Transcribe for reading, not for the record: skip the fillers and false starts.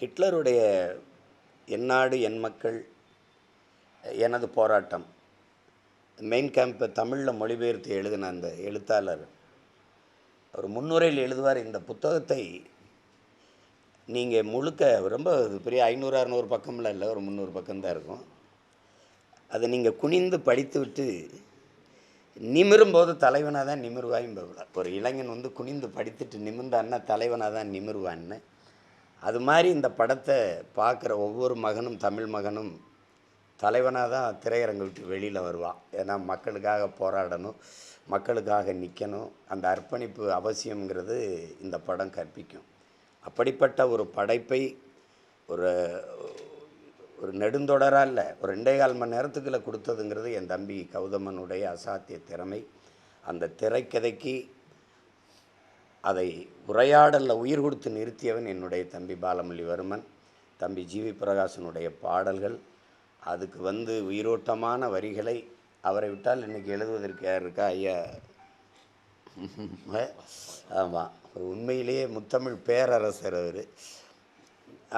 ஹிட்லருடைய எந்நாடு என் மக்கள் எனது போராட்டம் மெயின் கேம்பை தமிழில் மொழிபெயர்த்து எழுதின அந்த எழுத்தாளர் அவர் முன்னுரையில் எழுதுவார், இந்த புத்தகத்தை நீங்கள் முழுக்க ரொம்ப பெரிய 500-600 பக்கம்லாம் இல்லை, ஒரு 300 பக்கம்தான் இருக்கும். அதை நீங்கள் குனிந்து படித்து விட்டு நிமிரும்போது தலைவனாக தான் நிமிர்வாயும்பவில்லை. ஒரு இளைஞன் குனிந்து படித்துட்டு நிமிர்ந்தான்னா தலைவனாக தான் நிமிர்வான்னு. அது மாதிரி இந்த படத்தை பார்க்குற ஒவ்வொரு மகனும், தமிழ் மகனும் தலைவனாக தான் திரையரங்கை விட்டு வெளியில் வருவான். ஏன்னா மக்களுக்காக போராடணும், மக்களுக்காக நிற்கணும், அந்த அர்ப்பணிப்பு அவசியங்கிறது இந்த படம் கற்பிக்கும். அப்படிப்பட்ட ஒரு படைப்பை ஒரு ஒரு நெடுந்தொடராக இல்லை, ஒரு 2.25 மணி நேரத்துக்குள்ளே கொடுத்ததுங்கிறது என் தம்பி கௌதமனுடைய அசாத்திய திறமை. அந்த திரைக்கதைக்கு அதை உரையாடலில் உயிர் கொடுத்து நிறுத்தியவன் என்னுடைய தம்பி பாலமுரளிவர்மன். தம்பி ஜிவி பிரகாசனுடைய பாடல்கள், அதுக்கு உயிரோட்டமான வரிகளை அவரை விட்டால் இன்றைக்கி எழுதுவதற்கு யார் இருக்கா? ஐயா. ஆமாம், உண்மையிலேயே முத்தமிழ் பேரரசர் அவர்.